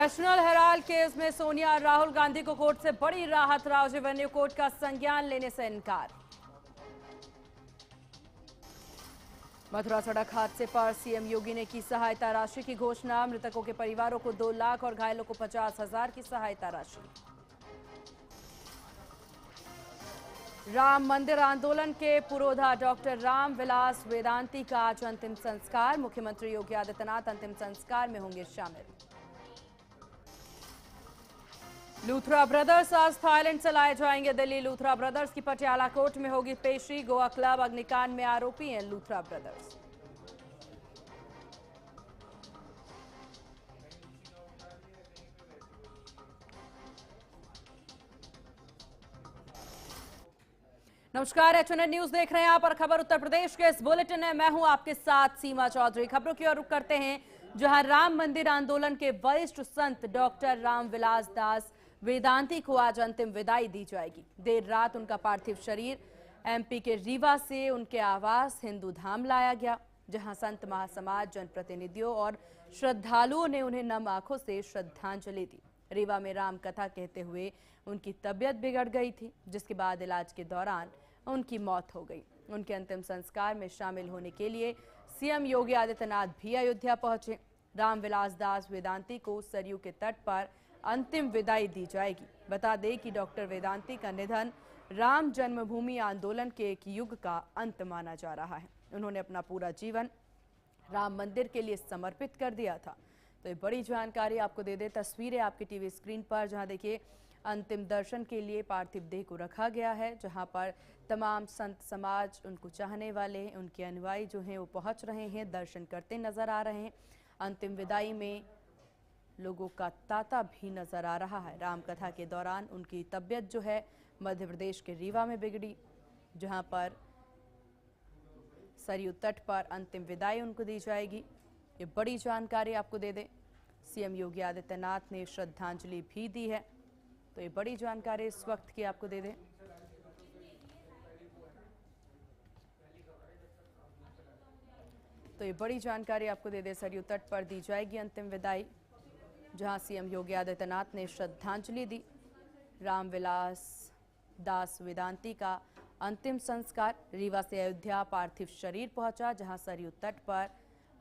National Herald case में सोनिया और राहुल गांधी को कोर्ट से बड़ी राहत। रावजी वेन्यू कोर्ट का संज्ञान लेने से इनकार। मथुरा सड़क हादसे पर सीएम योगी ने की सहायता राशि की घोषणा। मृतकों के परिवारों को 2 लाख और घायलों को 50,000 की सहायता राशि। राम मंदिर आंदोलन के पुरोधा डॉक्टर राम विलास वेदांती का आज अंतिम संस्कार। मुख्यमंत्री योगी आदित्यनाथ अंतिम संस्कार में होंगे शामिल। लूथरा ब्रदर्स आज थाईलैंड से लाए जाएंगे दिल्ली। लूथरा ब्रदर्स की पटियाला कोर्ट में होगी पेशी। गोवा क्लब अग्निकांड में आरोपी हैं लूथरा ब्रदर्स। नमस्कार, एचएनएन न्यूज देख रहे हैं आप और खबर उत्तर प्रदेश के इस बुलेटिन में मैं हूं आपके साथ सीमा चौधरी। खबरों की ओर रुख करते हैं, जहां राम मंदिर आंदोलन के वरिष्ठ संत डॉक्टर रामविलास दास वेदांती को आज अंतिम विदाई दी जाएगी। देर रात उनका पार्थिव शरीर एमपी के रीवा से उनके आवास हिंदू धाम लाया गया, जहां संत महासमाज, जनप्रतिनिधियों और श्रद्धालुओं ने उन्हें नम आंखों से श्रद्धांजलि दी। रीवा में राम कथा कहते हुए उनकी तबीयत बिगड़ गई थी, जिसके बाद इलाज के दौरान उनकी मौत हो गई। उनके अंतिम संस्कार में शामिल होने के लिए सीएम योगी आदित्यनाथ भी अयोध्या पहुंचे। रामविलास दास वेदांती को सरयू के तट पर अंतिम विदाई दी जाएगी। बता दें कि डॉक्टर वेदांती का निधन राम जन्मभूमि आंदोलन के एक युग का अंत माना जा रहा है। उन्होंने अपना पूरा जीवन राम मंदिर के लिए समर्पित कर दिया था। तो ये बड़ी जानकारी आपको दे दे, तस्वीरें आपकी टीवी स्क्रीन पर, जहां देखिए अंतिम दर्शन के लिए पार्थिव देह को रखा गया है, जहां पर तमाम संत समाज, उनको चाहने वाले, उनके अनुयायी जो हैं वो पहुंच रहे हैं, दर्शन करते नजर आ रहे हैं। अंतिम विदाई में लोगों का तांता भी नजर आ रहा है। रामकथा के दौरान उनकी तबीयत जो है मध्य प्रदेश के रीवा में बिगड़ी, जहां पर सरयू तट पर अंतिम विदाई उनको दी जाएगी। ये बड़ी जानकारी आपको दे दें, सीएम योगी आदित्यनाथ ने श्रद्धांजलि भी दी है। तो ये बड़ी जानकारी इस वक्त की आपको दे दें। तो ये बड़ी जानकारी आपको दे दें, सरयू तट पर दी जाएगी अंतिम विदाई, जहां सीएम योगी आदित्यनाथ ने श्रद्धांजलि दी। रामविलास दास वेदांती का अंतिम संस्कार रीवा से अयोध्या पार्थिव शरीर पहुंचा, जहां सरयू तट पर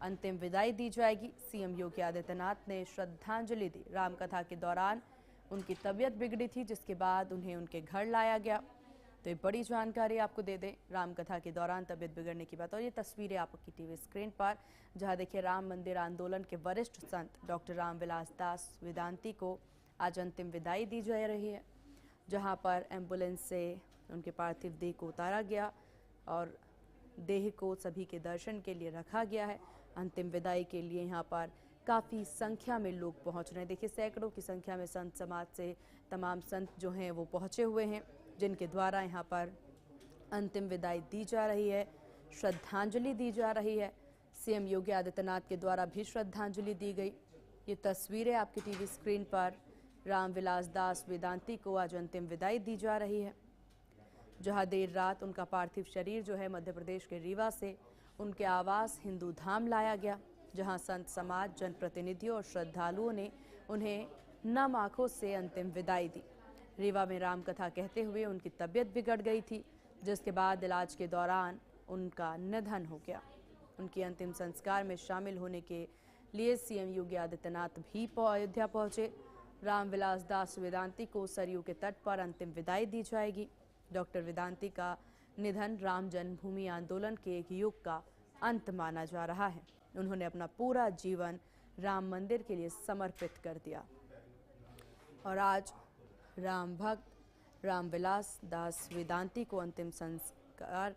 अंतिम विदाई दी जाएगी। सीएम योगी आदित्यनाथ ने श्रद्धांजलि दी। रामकथा के दौरान उनकी तबीयत बिगड़ी थी, जिसके बाद उन्हें उनके घर लाया गया। तो ये बड़ी जानकारी आपको दे दें, रामकथा के दौरान तबीयत बिगड़ने की बात। और ये तस्वीरें आपकी टीवी स्क्रीन पर, जहां देखिए राम मंदिर आंदोलन के वरिष्ठ संत डॉक्टर रामविलास दास वेदांती को आज अंतिम विदाई दी जा रही है, जहां पर एम्बुलेंस से उनके पार्थिव देह को उतारा गया और देह को सभी के दर्शन के लिए रखा गया है। अंतिम विदाई के लिए यहाँ पर काफ़ी संख्या में लोग पहुँच रहे हैं। देखिए सैकड़ों की संख्या में संत समाज से तमाम संत जो हैं वो पहुँचे हुए हैं, जिनके द्वारा यहाँ पर अंतिम विदाई दी जा रही है, श्रद्धांजलि दी जा रही है। सीएम योगी आदित्यनाथ के द्वारा भी श्रद्धांजलि दी गई। ये तस्वीरें आपकी टीवी स्क्रीन पर, रामविलास दास वेदांती को आज अंतिम विदाई दी जा रही है, जहां देर रात उनका पार्थिव शरीर जो है मध्य प्रदेश के रीवा से उनके आवास हिंदू धाम लाया गया, जहां संत समाज, जनप्रतिनिधियों और श्रद्धालुओं ने उन्हें नम आंखों से अंतिम विदाई दी। रीवा में रामकथा कहते हुए उनकी तबीयत बिगड़ गई थी, जिसके बाद इलाज के दौरान उनका निधन हो गया। उनके अंतिम संस्कार में शामिल होने के लिए सीएम योगी आदित्यनाथ भी अयोध्या पहुंचे। रामविलास दास वेदांती को सरयू के तट पर अंतिम विदाई दी जाएगी। डॉक्टर वेदांती का निधन राम जन्मभूमि आंदोलन के एक युग का अंत माना जा रहा है। उन्होंने अपना पूरा जीवन राम मंदिर के लिए समर्पित कर दिया और आज राम भक्त रामविलास दास वेदांती को अंतिम संस्कार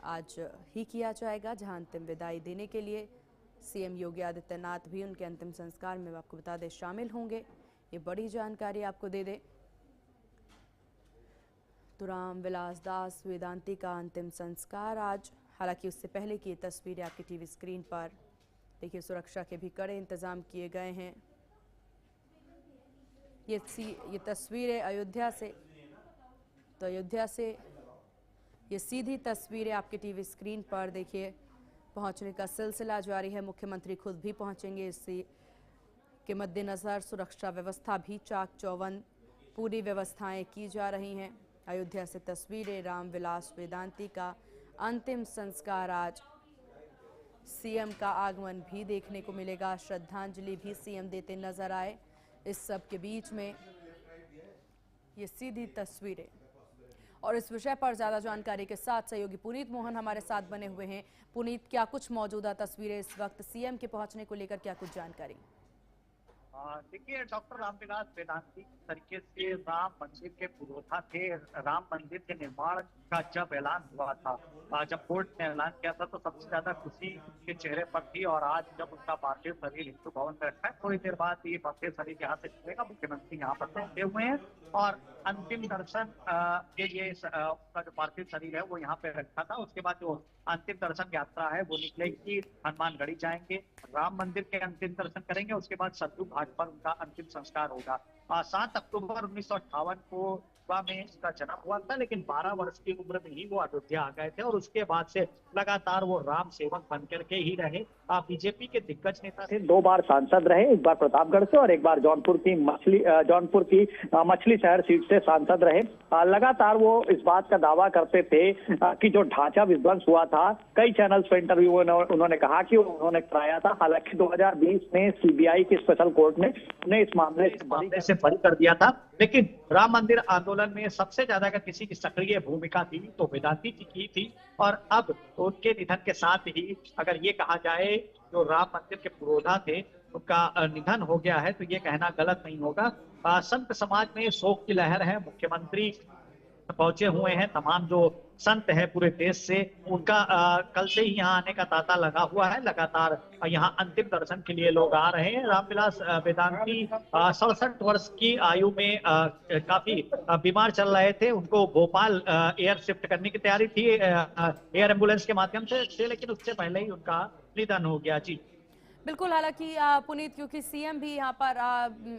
आज ही किया जाएगा, जहां अंतिम विदाई देने के लिए सीएम योगी आदित्यनाथ भी उनके अंतिम संस्कार में आपको बता दें शामिल होंगे। ये बड़ी जानकारी आपको दे दें। तो रामविलास दास वेदांती का अंतिम संस्कार आज, हालांकि उससे पहले की तस्वीरें आपकी टीवी स्क्रीन पर देखिए, सुरक्षा के भी कड़े इंतजाम किए गए हैं। ये तस्वीरें अयोध्या से, तो अयोध्या से ये सीधी तस्वीरें आपकी टीवी स्क्रीन पर देखिए, पहुंचने का सिलसिला जारी है। मुख्यमंत्री खुद भी पहुंचेंगे इसी के मद्देनजर सुरक्षा व्यवस्था भी चाक चौबंद, पूरी व्यवस्थाएं की जा रही हैं। अयोध्या से तस्वीरें। रामविलास वेदांती का अंतिम संस्कार आज। सीएम का आगमन भी देखने को मिलेगा, श्रद्धांजलि भी सीएम देते नजर आए। इस सब के बीच में ये सीधी तस्वीरें। और इस विषय पर ज्यादा जानकारी के साथ सहयोगी पुनीत मोहन हमारे साथ बने हुए हैं। पुनीत, क्या कुछ मौजूदा तस्वीरें इस वक्त सीएम के पहुंचने को लेकर, क्या कुछ जानकारी? देखिए, डॉक्टर रामविलास वेदांती तरीके से राम मंदिर के पुरोधा थे। राम मंदिर के निर्माण का जब ऐलान हुआ था, जब कोर्ट ने ऐलान किया था, तो सबसे ज्यादा खुशी के चेहरे पर थी। और आज जब उनका पार्थिव शरीर हिंदू भवन में रखा है, थोड़ी देर बाद ये पार्थिव शरीर यहाँ से निकलेगा। मुख्यमंत्री यहाँ पर पहुंचे हुए हैं और अंतिम दर्शन के लिए उनका जो पार्थिव शरीर है वो यहाँ पे रखा था। उसके बाद जो अंतिम दर्शन यात्रा है वो निकलेगी, हनुमानगढ़ी जाएंगे, राम मंदिर के अंतिम दर्शन करेंगे। उसके बाद सरयू घाट पर उनका अंतिम संस्कार होगा। 7 अक्टूबर 1958 को में इसका जन्म हुआ था, लेकिन 12 वर्ष की उम्र में ही वो अयोध्या आ गए थे और उसके बाद से लगातार वो राम सेवक बनकर के ही रहे। बीजेपी के दिग्गज नेता थे, 2 बार सांसद रहे, एक बार प्रतापगढ़ से और एक बार जौनपुर की मछली शहर सीट से सांसद रहे। लगातार वो इस बात का दावा करते थे कि जो ढांचा विध्वंस हुआ था, कई चैनल्स पे इंटरव्यू उन्होंने कहा कि उन्होंने कराया था। हालांकि 2020 में सीबीआई की स्पेशल कोर्ट ने उन्हें इस मामले से बरी कर दिया था, लेकिन राम मंदिर आंदोलन में सबसे ज्यादा अगर किसी की सक्रिय भूमिका थी तो वेदांती जी की थी। और अब उनके निधन के साथ ही अगर ये कहा जाए जो राम मंदिर के पुरोधा थे उनका निधन हो गया है, तो ये कहना गलत नहीं होगा। संत समाज में शोक की लहर है। मुख्यमंत्री पहुंचे हुए हैं, तमाम जो संत है पूरे देश से, उनका कल से ही यहाँ आने का तांता लगा हुआ है। लगातार यहाँ अंतिम दर्शन के लिए लोग आ रहे हैं। रामविलास वेदांती 67 वर्ष की आयु में काफी बीमार चल रहे थे। उनको भोपाल एयर शिफ्ट करने की तैयारी थी एयर एम्बुलेंस के माध्यम से, लेकिन उससे पहले ही उनका निधन हो गया। जी बिल्कुल। हालांकि पुनीत, क्योंकि सीएम भी यहाँ पर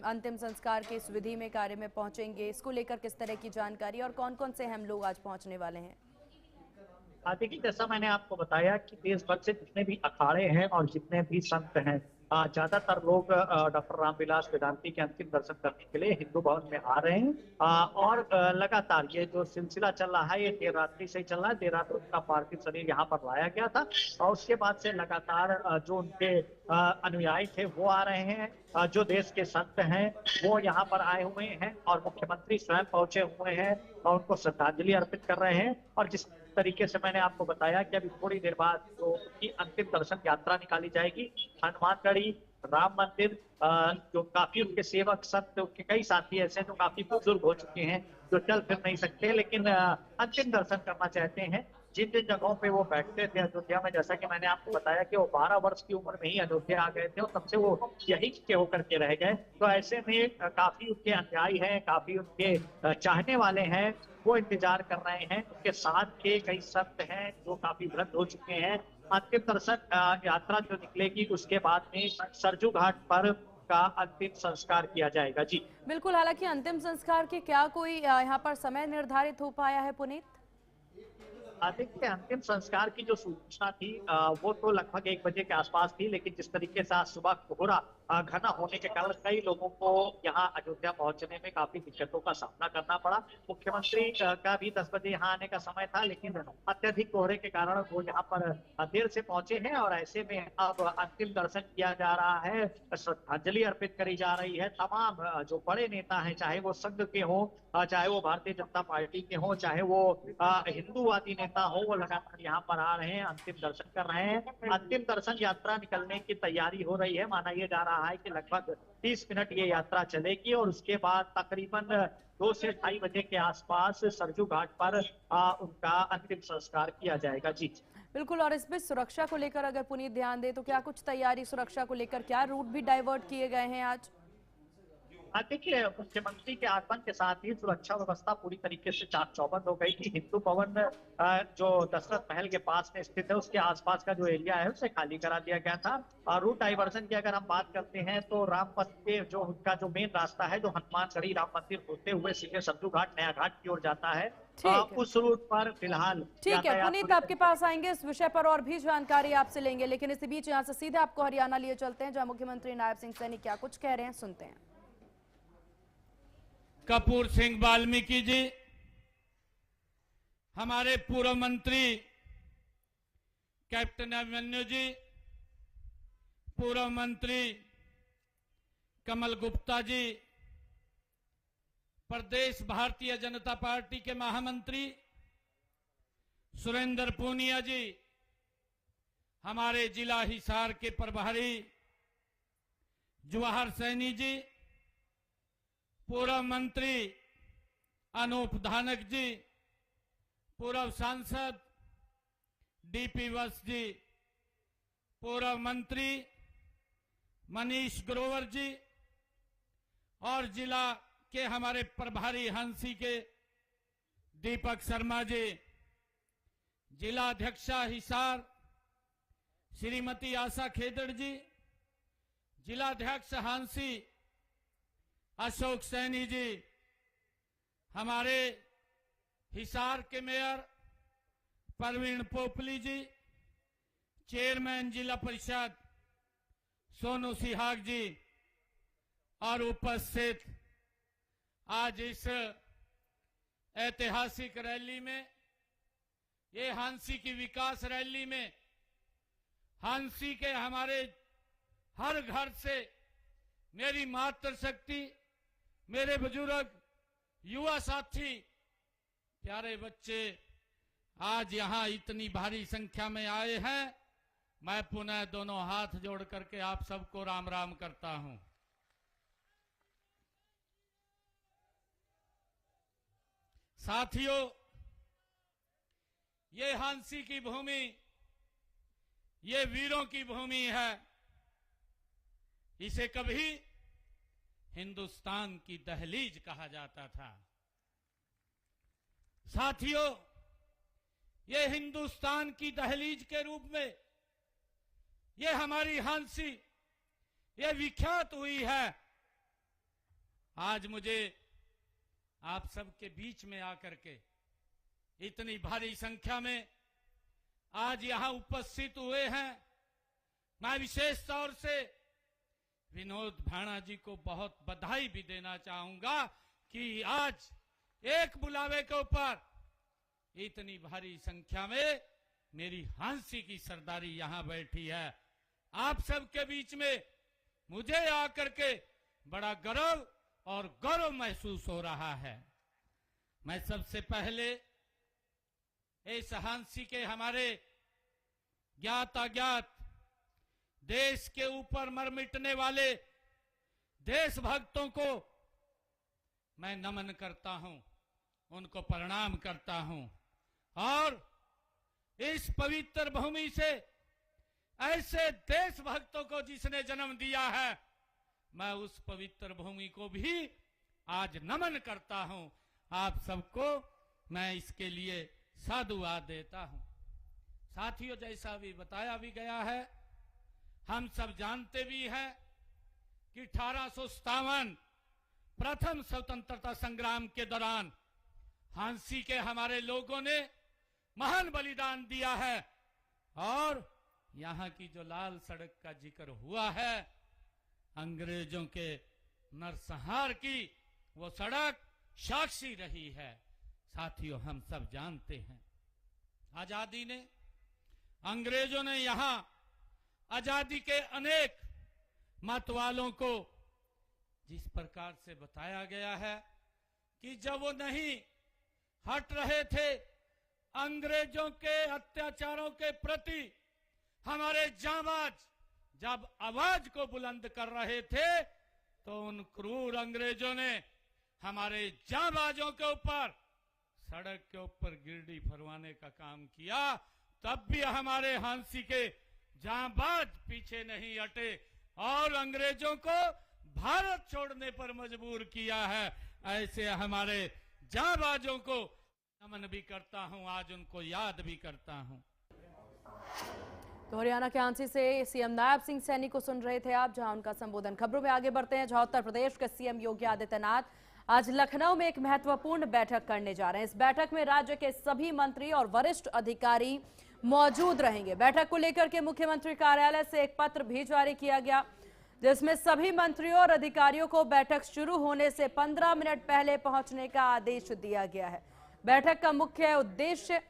अंतिम संस्कार के इस विधि में कार्य में पहुंचेंगे, इसको लेकर किस तरह की जानकारी और कौन कौन से अहम लोग आज पहुंचने वाले हैं? देखिए, जैसा मैंने आपको बताया कि देश भर से जितने भी अखाड़े हैं और जितने भी संत हैं, ज्यादातर लोग डॉक्टर रामविलास वेदांती के अंतिम दर्शन करने के लिए हिंदू भवन में आ रहे हैं। और लगातार ये जो सिलसिला चल रहा है ये देर रात्रि से ही चल रहा है। देर रात उनका पार्थिव शरीर यहाँ पर लाया गया था और उसके बाद से लगातार जो उनके अनुयायी थे वो आ रहे हैं। जो देश के संत हैं वो यहाँ पर आए हुए हैं और मुख्यमंत्री स्वयं पहुंचे हुए हैं और उनको श्रद्धांजलि अर्पित कर रहे हैं। और जिस तरीके से मैंने आपको बताया कि अभी थोड़ी देर बाद जो उनकी अंतिम दर्शन यात्रा निकाली जाएगी, हनुमानगढ़ी, राम मंदिर, जो काफी उनके सेवक संत, उनके कई साथी ऐसे जो काफी बुजुर्ग हो चुके हैं, जो चल फिर नहीं सकते लेकिन अंतिम दर्शन करना चाहते हैं। जिन जिन जगहों पे वो बैठते थे अयोध्या में, जैसा कि मैंने आपको बताया कि वो 12 वर्ष की उम्र में ही अयोध्या आ गए थे और तब से वो यही के होकर के रह गए। तो ऐसे में काफी उनके अनुयायी हैं, काफी उनके चाहने वाले हैं, वो इंतजार कर रहे हैं। उनके साथ के कई संत हैं जो काफी वृद्ध हो चुके हैं। अंतिम दर्शन यात्रा जो निकलेगी उसके बाद में सरयू घाट पर का अंतिम संस्कार किया जाएगा। जी बिल्कुल। हालांकि अंतिम संस्कार के क्या कोई यहाँ पर समय निर्धारित हो पाया है पुनीत? देखिए, अंतिम संस्कार की जो सूचना थी वो तो लगभग 1 बजे के आसपास थी, लेकिन जिस तरीके से आज सुबह कोहरा घना होने के कारण कई लोगों को यहाँ अयोध्या पहुंचने में काफी दिक्कतों का सामना करना पड़ा। मुख्यमंत्री का भी 10 बजे यहाँ आने का समय था, लेकिन अत्यधिक कोहरे के कारण वो यहाँ पर देर से पहुंचे हैं और ऐसे में अब अंतिम दर्शन किया जा रहा है, श्रद्धांजलि अर्पित करी जा रही है। तमाम जो बड़े नेता हैं, चाहे वो संघ के हों, चाहे वो भारतीय जनता पार्टी के हों, चाहे वो हिंदूवादी नेता हो, वो लगातार यहाँ पर आ रहे हैं, अंतिम दर्शन कर रहे हैं। अंतिम दर्शन यात्रा निकलने की तैयारी हो रही है। माना यह जा रहा है कि लगभग 30 मिनट ये यात्रा चलेगी और उसके बाद तकरीबन 2 से 2:30 बजे के आसपास सरयू घाट पर उनका अंतिम संस्कार किया जाएगा। जी बिल्कुल। और इस बीच सुरक्षा को लेकर अगर पुनीत ध्यान दे तो क्या कुछ तैयारी सुरक्षा को लेकर, क्या रूट भी डाइवर्ट किए गए हैं आज? देखिए, मुख्यमंत्री के आगमन के साथ ही सुरक्षा व्यवस्था पूरी तरीके से चाक चौबंद हो गई थी। हिंदू भवन जो दशरथ महल के पास में स्थित है, उसके आसपास का जो एरिया है उसे खाली करा दिया गया था। और रूट डाइवर्जन की अगर हम बात करते हैं तो राम पथ के जो उनका जो मेन रास्ता है, जो हनुमानगढ़ी राम मंदिर होते हुए सीधे शत्रु घाट नया घाट की ओर जाता है, ठीक है। उस रूट पर फिलहाल ठीक है यातायात पुनीत, पूरी आपके तरीके पास आएंगे इस विषय पर और भी जानकारी आपसे लेंगे, लेकिन इसी बीच यहां से सीधे आपको हरियाणा लिए चलते हैं, जहां मुख्यमंत्री नायब सिंह सैनी क्या कुछ कह रहे हैं, सुनते हैं। कपूर सिंह वाल्मीकि जी, हमारे पूर्व मंत्री कैप्टन अभिमन्यु जी, पूर्व मंत्री कमल गुप्ता जी, प्रदेश भारतीय जनता पार्टी के महामंत्री सुरेंद्र पूनिया जी, हमारे जिला हिसार के प्रभारी जवाहर सैनी जी, पूर्व मंत्री अनूप धानक जी, पूर्व सांसद डीपी वत्स जी, पूर्व मंत्री मनीष ग्रोवर जी और जिला के हमारे प्रभारी हंसी के दीपक शर्मा जी, जिला अध्यक्षा हिसार श्रीमती आशा खेदड़ जी, जिलाध्यक्ष हांसी अशोक सैनी जी, हमारे हिसार के मेयर परवीन पोपली जी, चेयरमैन जिला परिषद सोनू सिहाग जी और उपस्थित आज इस ऐतिहासिक रैली में, ये हांसी की विकास रैली में हांसी के हमारे हर घर से मेरी मातृशक्ति, मेरे बुजुर्ग, युवा साथी, प्यारे बच्चे आज यहां इतनी भारी संख्या में आए हैं। मैं पुनः दोनों हाथ जोड़ करके आप सबको राम राम करता हूं। साथियों, ये हांसी की भूमि, ये वीरों की भूमि है। इसे कभी हिंदुस्तान की दहलीज कहा जाता था। साथियों, ये हिंदुस्तान की दहलीज के रूप में ये हमारी हांसी ये विख्यात हुई है। आज मुझे आप सबके बीच में आकर के इतनी भारी संख्या में आज यहां उपस्थित हुए हैं, मैं विशेष तौर से विनोद भाणा जी को बहुत बधाई भी देना चाहूंगा कि आज एक बुलावे के ऊपर इतनी भारी संख्या में मेरी हांसी की सरदारी यहां बैठी है। आप सबके बीच में मुझे आकर के बड़ा गर्व और गौरव महसूस हो रहा है। मैं सबसे पहले इस हांसी के हमारे ज्ञात अज्ञात देश के ऊपर मर मिटने वाले देशभक्तों को मैं नमन करता हूं, उनको प्रणाम करता हूं और इस पवित्र भूमि से ऐसे देशभक्तों को जिसने जन्म दिया है, मैं उस पवित्र भूमि को भी आज नमन करता हूं। आप सबको मैं इसके लिए साधुवाद देता हूं। साथियों, जैसा भी बताया भी गया है, हम सब जानते भी हैं कि 1857 प्रथम स्वतंत्रता संग्राम के दौरान हांसी के हमारे लोगों ने महान बलिदान दिया है और यहां की जो लाल सड़क का जिक्र हुआ है, अंग्रेजों के नरसंहार की वो सड़क साक्षी रही है। साथियों, हम सब जानते हैं आजादी ने, अंग्रेजों ने यहां आजादी के अनेक मतवालों को जिस प्रकार से बताया गया है कि जब वो नहीं हट रहे थे अंग्रेजों के अत्याचारों के प्रति, हमारे जांबाज जब आवाज को बुलंद कर रहे थे तो उन क्रूर अंग्रेजों ने हमारे जांबाजों के ऊपर सड़क के ऊपर गिरडी फरवाने का काम किया। तब भी हमारे हांसी के जांबाज पीछे नहीं हटे और अंग्रेजों को भारत छोड़ने पर मजबूर किया है। ऐसे हमारे जांबाजों को नमन भी करता हूं, आज उनको याद भी करता हूं। तो हरियाणा के आंसी से सीएम नायब सिंह सैनी को सुन रहे थे आप, जहां उनका संबोधन। खबरों में आगे बढ़ते हैं, जहां उत्तर प्रदेश के सीएम योगी आदित्यनाथ आज लखनऊ में एक महत्वपूर्ण बैठक करने जा रहे हैं। इस बैठक में राज्य के सभी मंत्री और वरिष्ठ अधिकारी मौजूद रहेंगे। बैठक को लेकर के मुख्यमंत्री कार्यालय से एक पत्र भी जारी किया गया, जिसमें सभी मंत्रियों और अधिकारियों को बैठक शुरू होने से 15 मिनट पहले पहुंचने का आदेश दिया गया है। बैठक का मुख्य उद्देश्य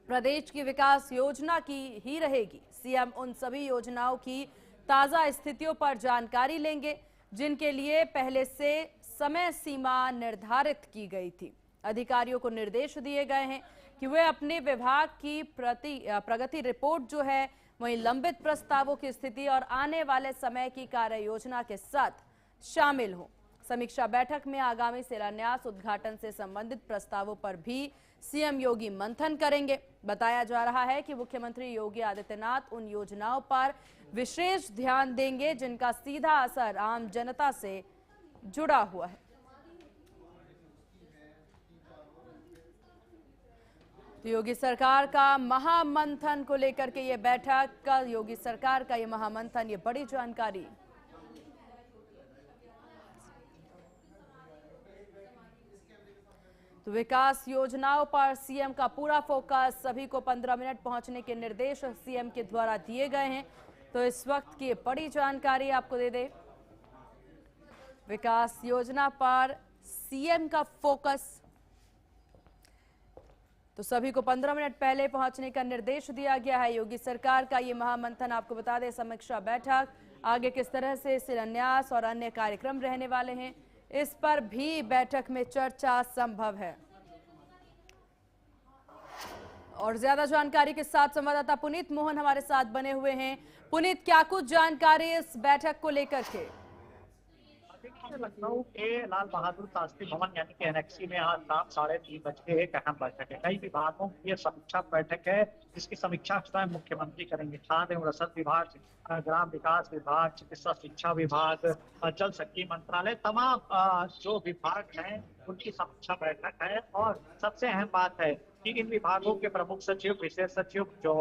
प्रदेश की विकास योजना की ही रहेगी। सीएम उन सभी योजनाओं की ताजा स्थितियों पर जानकारी लेंगे, जिनके लिए पहले से समय सीमा निर्धारित की गई थी। अधिकारियों को निर्देश दिए गए हैं कि वे अपने विभाग की प्रगति रिपोर्ट जो है, वहीं लंबित प्रस्तावों की स्थिति और आने वाले समय की कार्य योजना के साथ शामिल हों। समीक्षा बैठक में आगामी शिलान्यास उद्घाटन से संबंधित प्रस्तावों पर भी सीएम योगी मंथन करेंगे। बताया जा रहा है कि मुख्यमंत्री योगी आदित्यनाथ उन योजनाओं पर विशेष ध्यान देंगे जिनका सीधा असर आम जनता से जुड़ा हुआ है। तो योगी सरकार का महामंथन को लेकर के ये बैठक, योगी सरकार का ये महामंथन, ये बड़ी जानकारी। तो विकास योजनाओं पर सीएम का पूरा फोकस, सभी को 15 मिनट पहुंचने के निर्देश सीएम के द्वारा दिए गए हैं। तो इस वक्त की बड़ी जानकारी आपको दे दे, विकास योजना पर सीएम का फोकस। तो सभी को 15 मिनट पहले पहुंचने का निर्देश दिया गया है। योगी सरकार का ये महामंथन, आपको बता दें, समीक्षा बैठक, आगे किस तरह से शिलान्यास और अन्य कार्यक्रम रहने वाले हैं, इस पर भी बैठक में चर्चा संभव है। और ज्यादा जानकारी के साथ संवाददाता पुनीत मोहन हमारे साथ बने हुए हैं। पुनीत, क्या कुछ जानकारी इस बैठक को लेकर के? लखनऊ के लाल बहादुर शास्त्री भवन यानी कि एनेक्सी में आज शाम 3:30 बजे एक अहम बैठक है। कई विभागों की ये समीक्षा बैठक है, जिसकी समीक्षा स्वयं मुख्यमंत्री करेंगे। खाद्य एवं रसद विभाग, ग्राम विकास विभाग, चिकित्सा शिक्षा विभाग, जल शक्ति मंत्रालय, तमाम जो विभाग हैं उनकी समीक्षा बैठक है। और सबसे अहम बात है कि इन विभागों के प्रमुख सचिव, विशेष सचिव, जो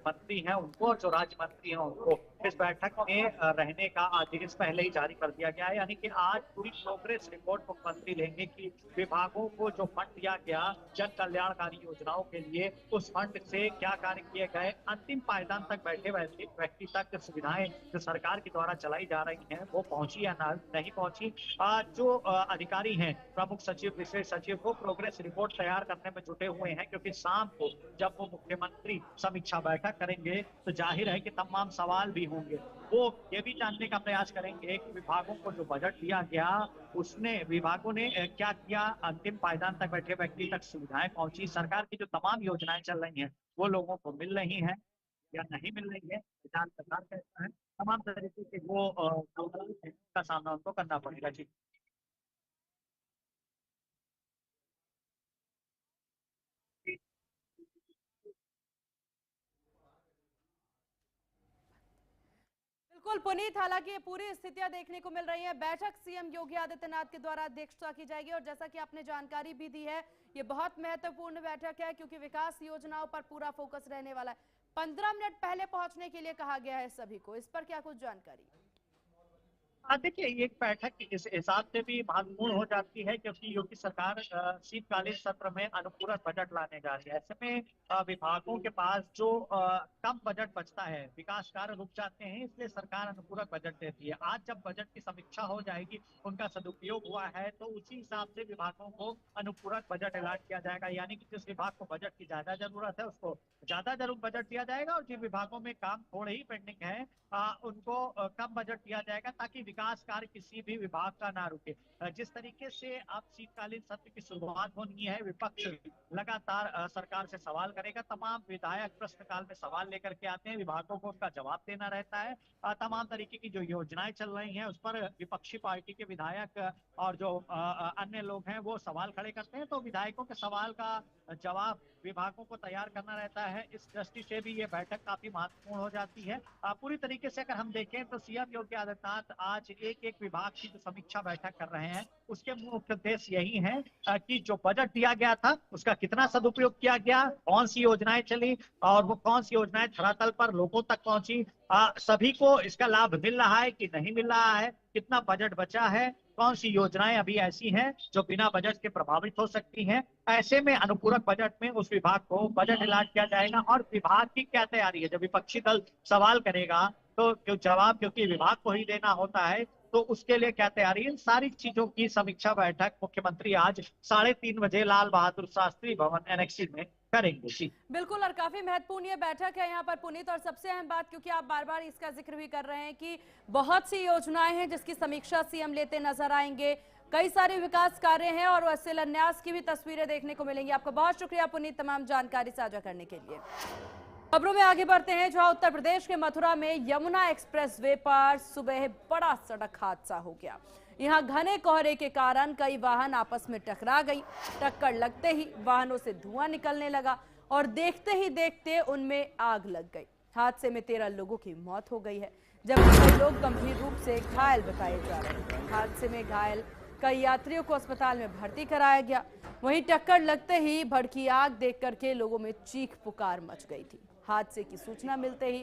मंत्री हैं उनको और जो राज्य मंत्री हैं उनको इस बैठक में रहने का आदेश पहले ही जारी कर दिया गया है। यानी कि आज पूरी प्रोग्रेस रिपोर्ट मुख्यमंत्री लेंगे कि विभागों को जो फंड दिया गया जन कल्याणकारी योजनाओं के लिए, उस फंड से क्या कार्य किए गए, अंतिम पायदान तक बैठे व्यक्ति तक सुविधाएं जो सरकार के द्वारा चलाई जा रही हैं वो पहुंची या नहीं पहुंची। जो अधिकारी हैं, प्रमुख सचिव, विशेष सचिव, वो प्रोग्रेस रिपोर्ट तैयार करने में जुटे हुए हैं, क्योंकि शाम को जब वो मुख्यमंत्री समीक्षा बैठक करेंगे तो जाहिर है कि तमाम सवाल भी होंगे। वो ये भी जानने का प्रयास करेंगे कि विभागों को जो बजट दिया गया उसने विभागों ने क्या किया, अंतिम पायदान तक बैठे व्यक्ति तक सुविधाएं पहुंची, सरकार की जो तमाम योजनाएं चल रही हैं वो लोगों को मिल रही हैं या नहीं मिल रही है, विधान सरकार कहता है, तमाम तरीके के वो का सामना उनको करना पड़ेगा। जी बिल्कुल पुनीत, हालांकि ये पूरी स्थितियां देखने को मिल रही हैं। बैठक सीएम योगी आदित्यनाथ के द्वारा अध्यक्षता की जाएगी, और जैसा कि आपने जानकारी भी दी है, ये बहुत महत्वपूर्ण बैठक है क्योंकि विकास योजनाओं पर पूरा फोकस रहने वाला है। 15 मिनट पहले पहुंचने के लिए कहा गया है सभी को, इस पर क्या कुछ जानकारी? देखिए, एक बैठक इस हिसाब से भी महत्वपूर्ण हो जाती है क्योंकि योगी सरकार शीतकालीन सत्र में अनुपूरक बजट लाने जा रही है। ऐसे में विभागों के पास जो कम बजट बचता है, विकास कार्य रुक जाते हैं, इसलिए सरकार अनुपूरक बजट देती है। आज जब बजट की समीक्षा हो जाएगी, उनका सदुपयोग हुआ है, तो उसी हिसाब से विभागों को अनुपूरक बजट ऐलान किया जाएगा। यानी कि जिस विभाग को बजट की ज्यादा जरूरत है उसको ज्यादा जरूर बजट दिया जाएगा, और जिन विभागों में काम थोड़े ही पेंडिंग है उनको कम बजट दिया जाएगा, ताकि विकास कार्य किसी भी विभाग का ना रुके। जिस तरीके से अब शीतकालीन सत्र की शुरुआत होनी है, विपक्ष लगातार सरकार से सवाल करेगा, तमाम विधायक प्रश्नकाल में सवाल लेकर के आते हैं, विभागों को उसका जवाब देना रहता है। तमाम तरीके की जो योजनाएं चल रही हैं उस पर विपक्षी पार्टी के विधायक और जो अन्य लोग हैं वो सवाल खड़े करते हैं, तो विधायकों के सवाल का जवाब विभागों को तैयार करना रहता है, इस दृष्टि से भी ये बैठक काफी महत्वपूर्ण हो जाती है। पूरी तरीके से अगर हम देखें तो सीएम योगी आदित्यनाथ आज एक एक विभाग की जो समीक्षा बैठक कर रहे हैं, उसके मुख्य उद्देश्य यही है कि जो बजट दिया गया था उसका कितना सदुपयोग किया गया, कौन सी योजनाएं चली और वो कौन सी योजनाएं धरातल पर लोगों तक पहुंची, सभी को इसका लाभ मिल रहा है कि नहीं मिल रहा है, कितना बजट बचा है, कौन सी योजनाएं अभी ऐसी हैं जो बिना बजट के प्रभावित हो सकती हैं। ऐसे में अनुपूरक बजट में उस विभाग को बजट अलॉट किया जाएगा और विभाग की क्या तैयारी है। जब विपक्षी दल सवाल करेगा तो जवाब क्योंकि विभाग को ही देना होता है, तो उसके लिए क्या तैयारी है, इन सारी चीजों की समीक्षा बैठक मुख्यमंत्री आज 3:30 बजे लाल बहादुर शास्त्री भवन एनेक्सी में करेंगे। जी बिल्कुल, और काफी महत्वपूर्ण ये बैठक है यहाँ पर पुनीत। और सबसे अहम बात, क्योंकि आप बार बार इसका जिक्र भी कर रहे हैं कि बहुत सी योजनाएं हैं जिसकी समीक्षा सीएम लेते नजर आएंगे, कई सारे विकास कार्य हैं और वह शिलान्यास की भी तस्वीरें देखने को मिलेंगी। आपका बहुत शुक्रिया पुनीत तमाम जानकारी साझा करने के लिए। खबरों में आगे बढ़ते हैं, जहां उत्तर प्रदेश के मथुरा में यमुना एक्सप्रेसवे पर सुबह बड़ा सड़क हादसा हो गया। यहां घने कोहरे के कारण कई वाहन आपस में टकरा गई। टक्कर लगते ही वाहनों से धुआं निकलने लगा और देखते ही देखते उनमें आग लग गई। हादसे में 13 लोगों की मौत हो गई है, जबकि कई लोग गंभीर रूप से घायल बताए जा रहे हैं। हादसे में घायल कई यात्रियों को अस्पताल में भर्ती कराया गया। वहीं टक्कर लगते ही भड़की आग देख करके लोगों में चीख पुकार मच गई थी। हादसे की सूचना मिलते ही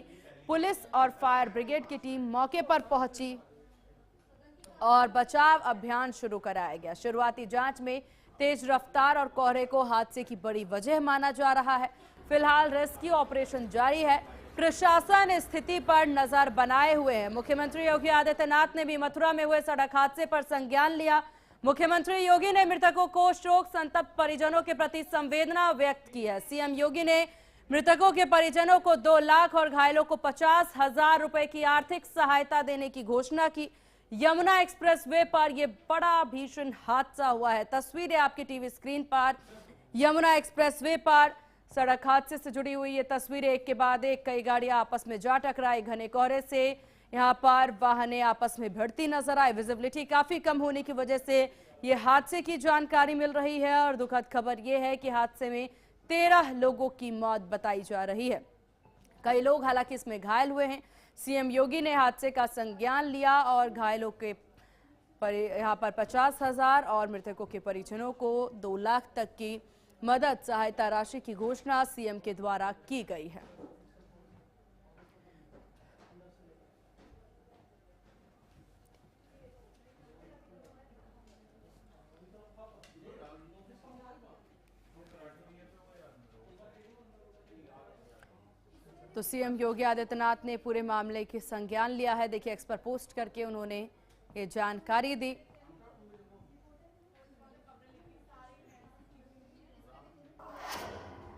पुलिस और फायर ब्रिगेड की टीम मौके पर पहुंची और बचाव अभियान शुरू कराया गया। शुरुआती जांच में तेज रफ्तार और कोहरे को हादसे की बड़ी वजह माना जा रहा है। फिलहाल रेस्क्यू ऑपरेशन जारी है। प्रशासन स्थिति पर नजर बनाए हुए है। मुख्यमंत्री योगी आदित्यनाथ ने भी मथुरा में हुए सड़क हादसे पर संज्ञान लिया। मुख्यमंत्री योगी ने मृतकों को शोक संतप्त परिजनों के प्रति संवेदना व्यक्त की है। सीएम योगी ने मृतकों के परिजनों को 2 लाख और घायलों को 50,000 रुपए की आर्थिक सहायता देने की घोषणा की। यमुना एक्सप्रेसवे पर यह बड़ा भीषण हादसा हुआ है। तस्वीरें आपकी टीवी स्क्रीन पर। यमुना एक्सप्रेसवे पर सड़क हादसे से जुड़ी हुई ये तस्वीरें, एक के बाद एक कई गाड़ियां आपस में जा टकराई। घने कोहरे से यहां पर वाहनें आपस में भिड़ती नजर आई। विजिबिलिटी काफी कम होने की वजह से ये हादसे की जानकारी मिल रही है और दुखद खबर यह है कि हादसे में 13 लोगों की मौत बताई जा रही है। कई लोग हालांकि इसमें घायल हुए हैं। सीएम योगी ने हादसे का संज्ञान लिया और घायलों के यहाँ पर 50,000 और मृतकों के परिजनों को 2 लाख तक की मदद सहायता राशि की घोषणा सीएम के द्वारा की गई है। तो सीएम योगी आदित्यनाथ ने पूरे मामले की संज्ञान लिया है। देखिए, एक्स पर पोस्ट करके उन्होंने ये जानकारी दी।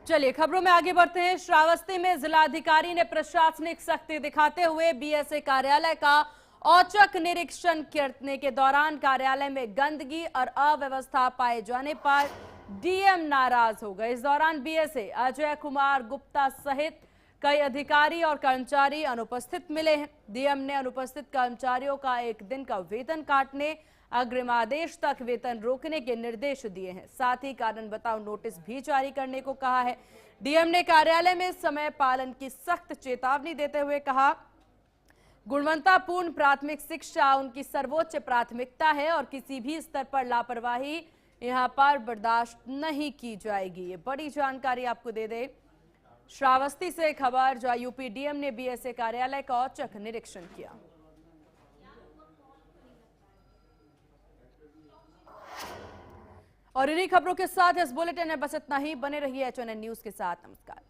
चलिए खबरों में आगे बढ़ते हैं। श्रावस्ती में जिलाधिकारी ने प्रशासनिक सख्ती दिखाते हुए बीएसए कार्यालय का औचक निरीक्षण करने के दौरान कार्यालय में गंदगी और अव्यवस्था पाए जाने पर डीएम नाराज हो गए। इस दौरान बीएसए अजय कुमार गुप्ता सहित कई अधिकारी और कर्मचारी अनुपस्थित मिले हैं। डीएम ने अनुपस्थित कर्मचारियों का 1 दिन का वेतन काटने, अग्रिम आदेश तक वेतन रोकने के निर्देश दिए हैं। साथ ही कारण बताओ नोटिस भी जारी करने को कहा है। डीएम ने कार्यालय में समय पालन की सख्त चेतावनी देते हुए कहा, गुणवत्तापूर्ण प्राथमिक शिक्षा उनकी सर्वोच्च प्राथमिकता है और किसी भी स्तर पर लापरवाही यहां पर बर्दाश्त नहीं की जाएगी। ये बड़ी जानकारी आपको दे दे श्रावस्ती से खबर, जहां यूपी डीएम ने बीएसए कार्यालय का औचक निरीक्षण किया। और इन्हीं खबरों के साथ इस बुलेटिन में बस इतना ही। बने रहिए एचएनएन न्यूज के साथ। नमस्कार।